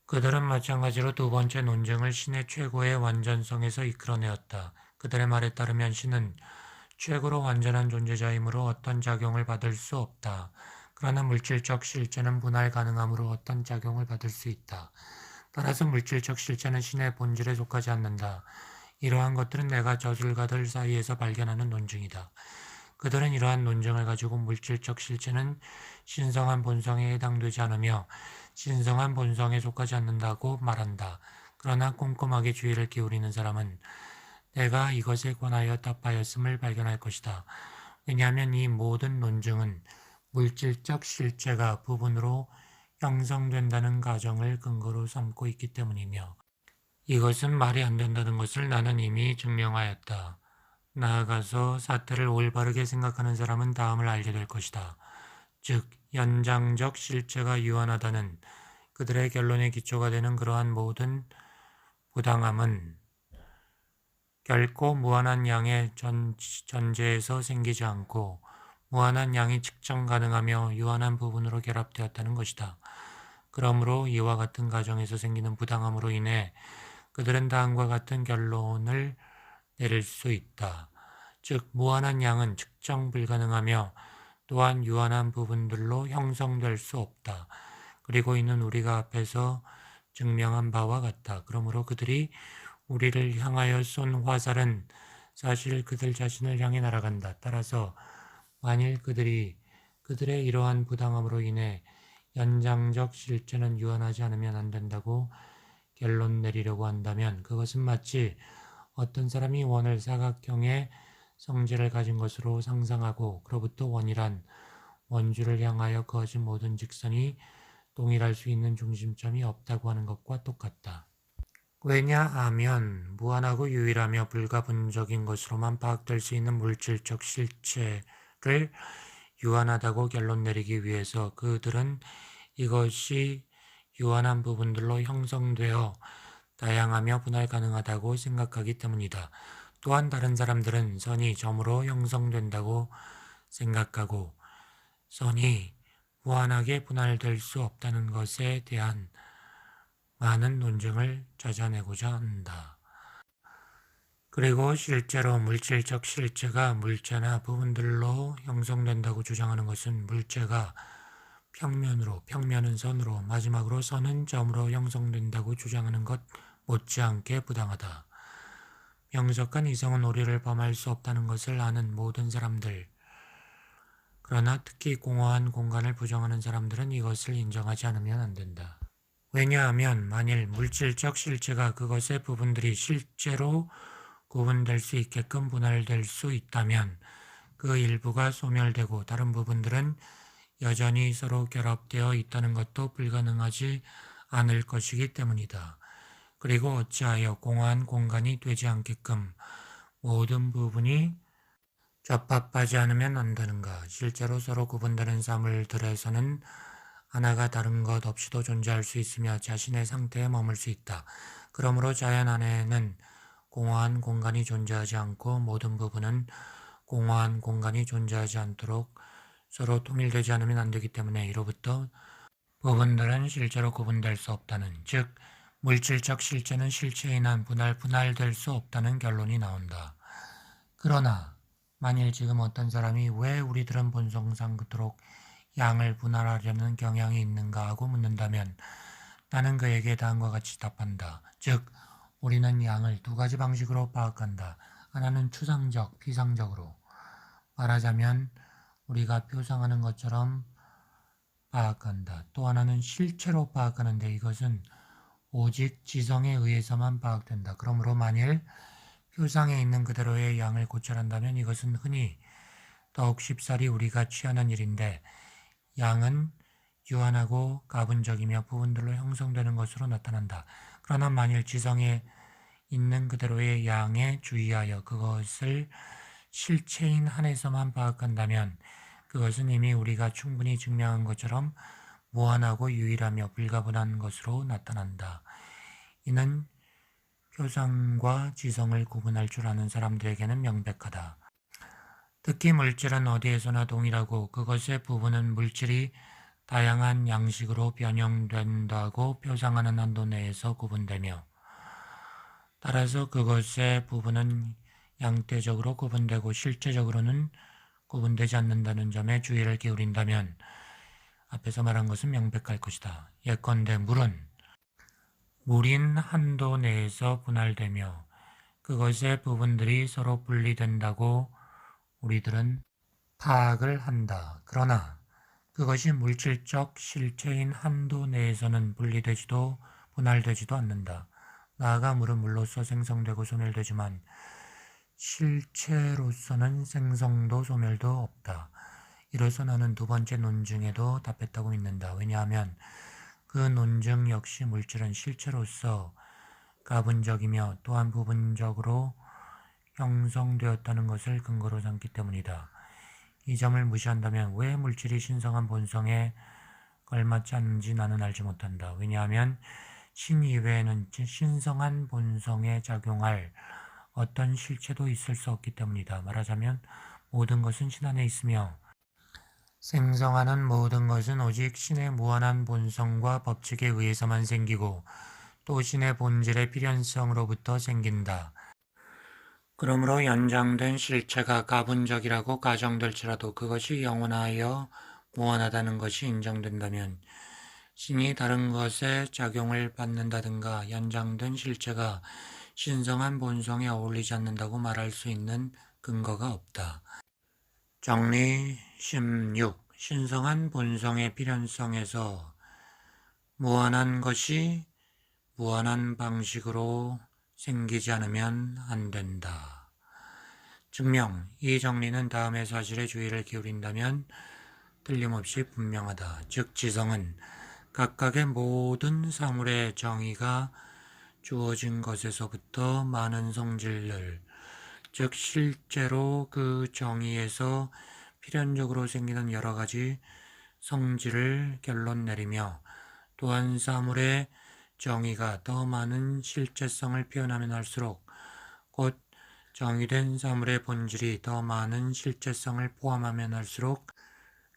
그들은 마찬가지로 두 번째 논증을 신의 최고의 완전성에서 이끌어내었다. 그들의 말에 따르면 신은 최고로 완전한 존재자이므로 어떤 작용을 받을 수 없다. 그러나 물질적 실체는 분할 가능하므로 어떤 작용을 받을 수 있다. 따라서 물질적 실체는 신의 본질에 속하지 않는다. 이러한 것들은 내가 저술가들 사이에서 발견하는 논증이다. 그들은 이러한 논증을 가지고 물질적 실체는 신성한 본성에 해당되지 않으며 신성한 본성에 속하지 않는다고 말한다. 그러나 꼼꼼하게 주의를 기울이는 사람은 내가 이것에 관하여 답하였음을 발견할 것이다. 왜냐하면 이 모든 논증은 물질적 실체가 부분으로 형성된다는 가정을 근거로 삼고 있기 때문이며 이것은 말이 안 된다는 것을 나는 이미 증명하였다. 나아가서 사태를 올바르게 생각하는 사람은 다음을 알게 될 것이다. 즉, 연장적 실체가 유한하다는 그들의 결론의 기초가 되는 그러한 모든 부당함은 결코 무한한 양의 전제에서 생기지 않고 무한한 양이 측정 가능하며 유한한 부분으로 결합되었다는 것이다. 그러므로 이와 같은 가정에서 생기는 부당함으로 인해 그들은 다음과 같은 결론을 내릴 수 있다. 즉, 무한한 양은 측정 불가능하며 또한 유한한 부분들로 형성될 수 없다. 그리고 이는 우리가 앞에서 증명한 바와 같다. 그러므로 그들이 우리를 향하여 쏜 화살은 사실 그들 자신을 향해 날아간다. 따라서 만일 그들의 이러한 부당함으로 인해 연장적 실체는 유한하지 않으면 안 된다고 결론 내리려고 한다면 그것은 마치 어떤 사람이 원을 사각형의 성질을 가진 것으로 상상하고 그로부터 원이란 원주를 향하여 그어진 모든 직선이 동일할 수 있는 중심점이 없다고 하는 것과 똑같다. 왜냐하면 무한하고 유일하며 불가분적인 것으로만 파악될 수 있는 물질적 실체를 유한하다고 결론 내리기 위해서 그들은 이것이 유한한 부분들로 형성되어 다양하며 분할 가능하다고 생각하기 때문이다. 또한 다른 사람들은 선이 점으로 형성된다고 생각하고 선이 무한하게 분할될 수 없다는 것에 대한 많은 논쟁을 찾아내고자 한다. 그리고 실제로 물질적 실체가 물체나 부분들로 형성된다고 주장하는 것은 물체가 평면은 선으로 마지막으로 선은 점으로 형성된다고 주장하는 것 못지않게 부당하다. 명석한 이성은 오류를 범할 수 없다는 것을 아는 모든 사람들, 그러나 특히 공허한 공간을 부정하는 사람들은 이것을 인정하지 않으면 안 된다. 왜냐하면 만일 물질적 실체가 그것의 부분들이 실제로 구분될 수 있게끔 분할될 수 있다면 그 일부가 소멸되고 다른 부분들은 여전히 서로 결합되어 있다는 것도 불가능하지 않을 것이기 때문이다. 그리고 어찌하여 공허한 공간이 되지 않게끔 모든 부분이 접합하지 않으면 안되는가. 실제로 서로 구분되는 사물들에서는 하나가 다른 것 없이도 존재할 수 있으며 자신의 상태에 머물 수 있다. 그러므로 자연 안에는 공허한 공간이 존재하지 않고 모든 부분은 공허한 공간이 존재하지 않도록 서로 통일되지 않으면 안 되기 때문에 이로부터 부분들은 실제로 구분될 수 없다는, 즉 물질적 실체는 실체인 한 분할될 수 없다는 결론이 나온다. 그러나 만일 지금 어떤 사람이 왜 우리들은 본성상 그토록 양을 분할하려는 경향이 있는가 하고 묻는다면 나는 그에게 다음과 같이 답한다. 즉 우리는 양을 두 가지 방식으로 파악한다. 하나는 추상적, 피상적으로. 말하자면 우리가 표상하는 것처럼 파악한다. 또 하나는 실체로 파악하는데 이것은 오직 지성에 의해서만 파악된다. 그러므로 만일 표상에 있는 그대로의 양을 고찰한다면 이것은 흔히 더욱 쉽사리 우리가 취하는 일인데 양은 유한하고 가분적이며 부분들로 형성되는 것으로 나타난다. 그러나 만일 지성에 있는 그대로의 양에 주의하여 그것을 실체인 한에서만 파악한다면 그것은 이미 우리가 충분히 증명한 것처럼 무한하고 유일하며 불가분한 것으로 나타난다. 이는 표상과 지성을 구분할 줄 아는 사람들에게는 명백하다. 특히 물질은 어디에서나 동일하고 그것의 부분은 물질이 다양한 양식으로 변형된다고 표상하는 한도 내에서 구분되며 따라서 그것의 부분은 양태적으로 구분되고 실체적으로는 구분되지 않는다는 점에 주의를 기울인다면 앞에서 말한 것은 명백할 것이다. 예컨대 물인 한도 내에서 분할되며 그것의 부분들이 서로 분리된다고 우리들은 파악을 한다. 그러나 그것이 물질적 실체인 한도 내에서는 분리되지도 분할되지도 않는다. 나아가 물은 물로서 생성되고 소멸되지만 실체로서는 생성도 소멸도 없다. 이로써 나는 두 번째 논증에도 답했다고 믿는다. 왜냐하면 그 논증 역시 물질은 실체로서 가분적이며 또한 부분적으로 형성되었다는 것을 근거로 삼기 때문이다. 이 점을 무시한다면 왜 물질이 신성한 본성에 걸맞지 않는지 나는 알지 못한다. 왜냐하면 신 이외에는 신성한 본성에 작용할 어떤 실체도 있을 수 없기 때문이다. 말하자면 모든 것은 신 안에 있으며 생성하는 모든 것은 오직 신의 무한한 본성과 법칙에 의해서만 생기고 또 신의 본질의 필연성으로부터 생긴다. 그러므로 연장된 실체가 가분적이라고 가정될지라도 그것이 영원하여 무한하다는 것이 인정된다면 신이 다른 것에 작용을 받는다든가 연장된 실체가 신성한 본성에 어울리지 않는다고 말할 수 있는 근거가 없다. 정리 16. 신성한 본성의 필연성에서 무한한 것이 무한한 방식으로 생기지 않으면 안 된다. 증명. 이 정리는 다음의 사실에 주의를 기울인다면 틀림없이 분명하다. 즉 지성은 각각의 모든 사물의 정의가 주어진 것에서부터 많은 성질을, 즉 실제로 그 정의에서 필연적으로 생기는 여러 가지 성질을 결론 내리며 또한 사물의 정의가 더 많은 실체성을 표현하면 할수록 곧 정의된 사물의 본질이 더 많은 실체성을 포함하면 할수록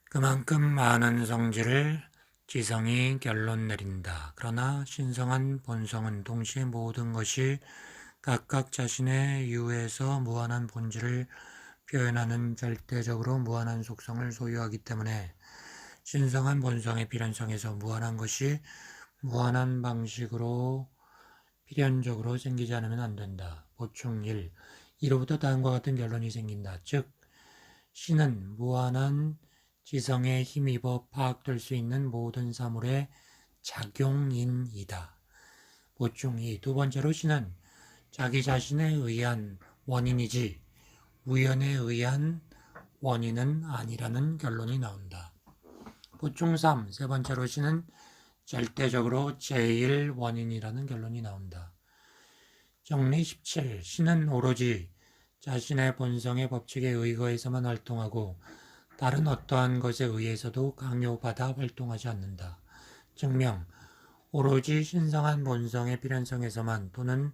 그만큼 많은 성질을 지성이 결론 내린다. 그러나 신성한 본성은 동시에 모든 것이 각각 자신의 유에서 무한한 본질을 표현하는 절대적으로 무한한 속성을 소유하기 때문에 신성한 본성의 필연성에서 무한한 것이 무한한 방식으로 필연적으로 생기지 않으면 안 된다. 보충 1. 이로부터 다음과 같은 결론이 생긴다. 즉 신은 무한한 지성에 힘입어 파악될 수 있는 모든 사물의 작용인이다. 보충 2. 두 번째로 신은 자기 자신에 의한 원인이지 우연에 의한 원인은 아니라는 결론이 나온다. 보충 3. 세 번째로 신은 절대적으로 제일 원인이라는 결론이 나온다. 정리 17. 신은 오로지 자신의 본성의 법칙에 의거해서만 활동하고 다른 어떠한 것에 의해서도 강요받아 활동하지 않는다. 증명. 오로지 신성한 본성의 필연성에서만 또는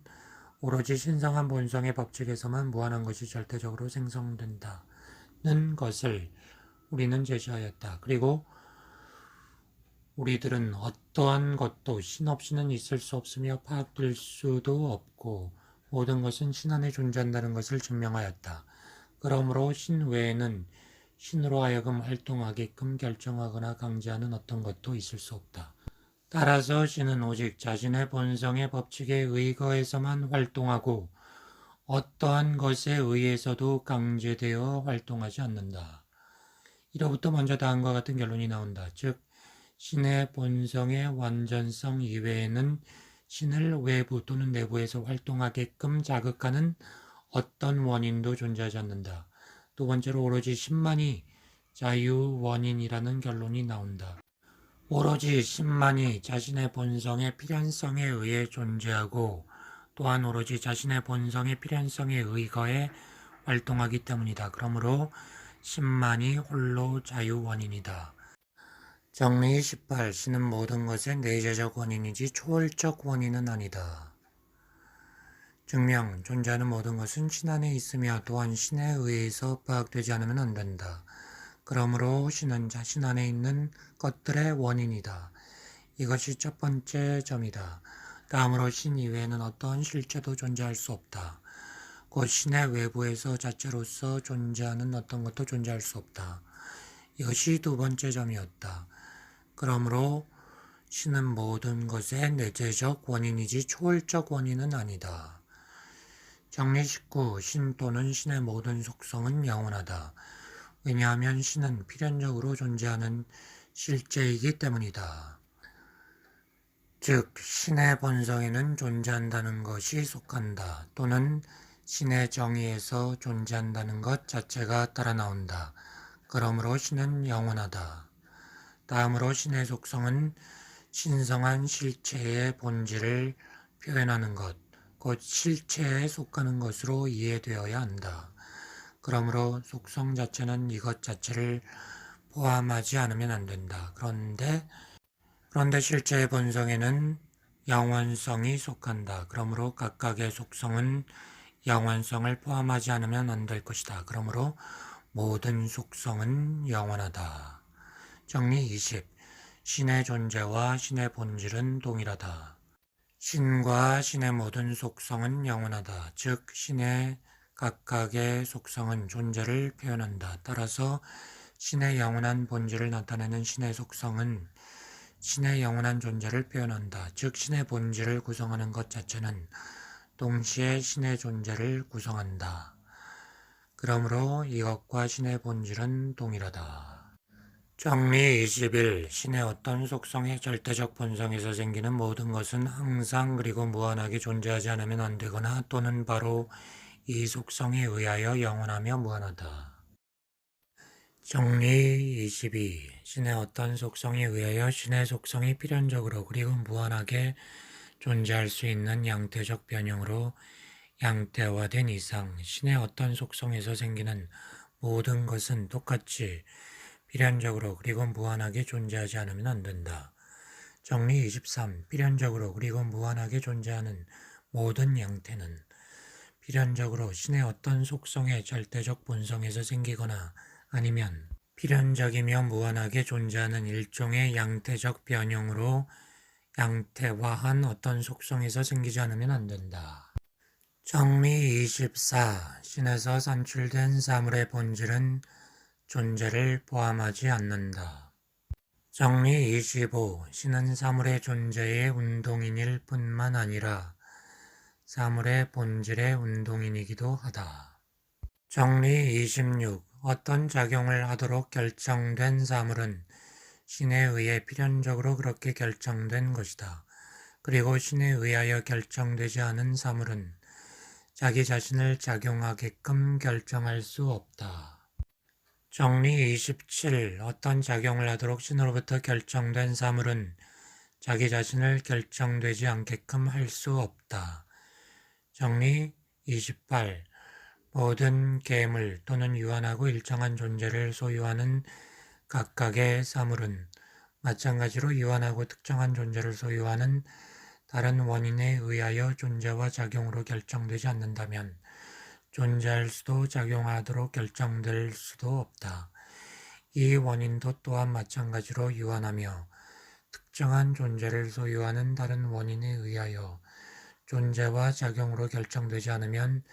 오로지 신성한 본성의 법칙에서만 무한한 것이 절대적으로 생성된다는 것을 우리는 제시하였다. 그리고 우리들은 어떠한 것도 신 없이는 있을 수 없으며 파악될 수도 없고 모든 것은 신 안에 존재한다는 것을 증명하였다. 그러므로 신 외에는 신으로 하여금 활동하게끔 결정하거나 강제하는 어떤 것도 있을 수 없다. 따라서 신은 오직 자신의 본성의 법칙에 의거해서만 활동하고 어떠한 것에 의해서도 강제되어 활동하지 않는다. 이로부터 먼저 다음과 같은 결론이 나온다. 즉 신의 본성의 완전성 이외에는 신을 외부 또는 내부에서 활동하게끔 자극하는 어떤 원인도 존재하지 않는다. 두 번째로 오로지 신만이 자유원인이라는 결론이 나온다. 오로지 신만이 자신의 본성의 필연성에 의해 존재하고 또한 오로지 자신의 본성의 필연성에 의거해 활동하기 때문이다. 그러므로 신만이 홀로 자유원인이다. 정리 18. 신은 모든 것의 내재적 원인이지 초월적 원인은 아니다. 증명. 존재하는 모든 것은 신 안에 있으며 또한 신에 의해서 파악되지 않으면 안 된다. 그러므로 신은 자신 안에 있는 것들의 원인이다. 이것이 첫 번째 점이다. 다음으로 신 이외에는 어떠한 실체도 존재할 수 없다. 곧 신의 외부에서 자체로서 존재하는 어떤 것도 존재할 수 없다. 이것이 두 번째 점이었다. 그러므로 신은 모든 것의 내재적 원인이지 초월적 원인은 아니다. 정리 19. 신 또는 신의 모든 속성은 영원하다. 왜냐하면 신은 필연적으로 존재하는 실제이기 때문이다. 즉 신의 본성에는 존재한다는 것이 속한다. 또는 신의 정의에서 존재한다는 것 자체가 따라 나온다. 그러므로 신은 영원하다. 다음으로 신의 속성은 신성한 실체의 본질을 표현하는 것, 곧 실체에 속하는 것으로 이해되어야 한다. 그러므로 속성 자체는 이것 자체를 포함하지 않으면 안 된다. 그런데 실체의 본성에는 영원성이 속한다. 그러므로 각각의 속성은 영원성을 포함하지 않으면 안 될 것이다. 그러므로 모든 속성은 영원하다. 정리 20. 신의 존재와 신의 본질은 동일하다. 신과 신의 모든 속성은 영원하다. 즉 신의 각각의 속성은 존재를 표현한다. 따라서 신의 영원한 본질을 나타내는 신의 속성은 신의 영원한 존재를 표현한다. 즉 신의 본질을 구성하는 것 자체는 동시에 신의 존재를 구성한다. 그러므로 이것과 신의 본질은 동일하다. 정리 21. 신의 어떤 속성의 절대적 본성에서 생기는 모든 것은 항상 그리고 무한하게 존재하지 않으면 안 되거나 또는 바로 이 속성에 의하여 영원하며 무한하다. 정리 22. 신의 어떤 속성에 의하여 신의 속성이 필연적으로 그리고 무한하게 존재할 수 있는 양태적 변형으로 양태화된 이상 신의 어떤 속성에서 생기는 모든 것은 똑같이 필연적으로 그리고 무한하게 존재하지 않으면 안 된다. 정리 23. 필연적으로 그리고 무한하게 존재하는 모든 양태는 필연적으로 신의 어떤 속성의 절대적 본성에서 생기거나 아니면 필연적이며 무한하게 존재하는 일종의 양태적 변형으로 양태화한 어떤 속성에서 생기지 않으면 안 된다. 정리 24. 신에서 산출된 사물의 본질은 존재를 포함하지 않는다. 정리 25. 신은 사물의 존재의 운동인일 뿐만 아니라 사물의 본질의 운동인이기도 하다. 정리 26. 어떤 작용을 하도록 결정된 사물은 신에 의해 필연적으로 그렇게 결정된 것이다. 그리고 신에 의하여 결정되지 않은 사물은 자기 자신을 작용하게끔 결정할 수 없다. 정리 27. 어떤 작용을 하도록 신으로부터 결정된 사물은 자기 자신을 결정되지 않게끔 할 수 없다. 정리 28. 모든 계물 또는 유한하고 일정한 존재를 소유하는 각각의 사물은 마찬가지로 유한하고 특정한 존재를 소유하는 다른 원인에 의하여 존재와 작용으로 결정되지 않는다면 존재할 수도 작용하도록 결정될 수도 없다. 이 원인도 또한 마찬가지로 유한하며 특정한 존재를 소유하는 다른 원인에 의하여 존재와 작용으로 결정되지 않으면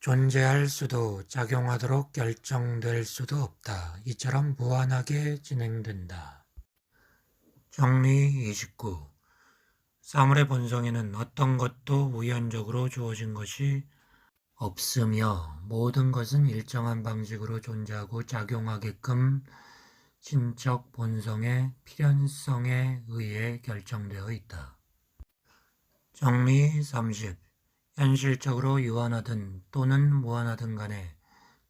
존재할 수도 작용하도록 결정될 수도 없다. 이처럼 무한하게 진행된다. 정리 29. 사물의 본성에는 어떤 것도 우연적으로 주어진 것이 없으며 모든 것은 일정한 방식으로 존재하고 작용하게끔 신적 본성의 필연성에 의해 결정되어 있다. 정리 30. 현실적으로 유한하든 또는 무한하든 간에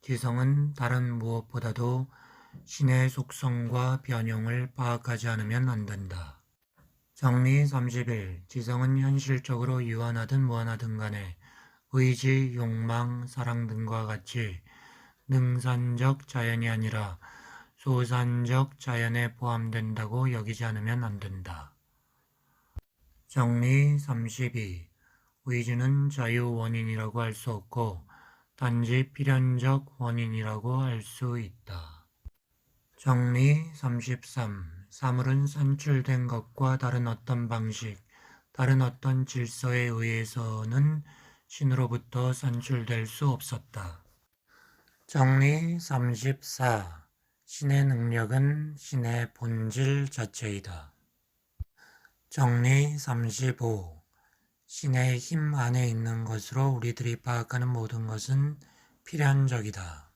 지성은 다른 무엇보다도 신의 속성과 변형을 파악하지 않으면 안 된다. 정리 31. 지성은 현실적으로 유한하든 무한하든 간에 의지, 욕망, 사랑 등과 같이 능산적 자연이 아니라 소산적 자연에 포함된다고 여기지 않으면 안 된다. 정리 32. 의지는 자유 원인이라고 할 수 없고 단지 필연적 원인이라고 할 수 있다. 정리 33. 사물은 산출된 것과 다른 어떤 방식, 다른 어떤 질서에 의해서는 신으로부터 산출될 수 없었다. 정리 34. 신의 능력은 신의 본질 자체이다. 정리 35. 신의 힘 안에 있는 것으로 우리들이 파악하는 모든 것은 필연적이다.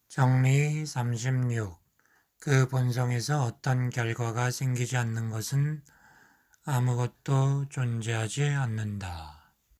정리 36. 그 본성에서 어떤 결과가 생기지 않는 것은 아무것도 존재하지 않는다.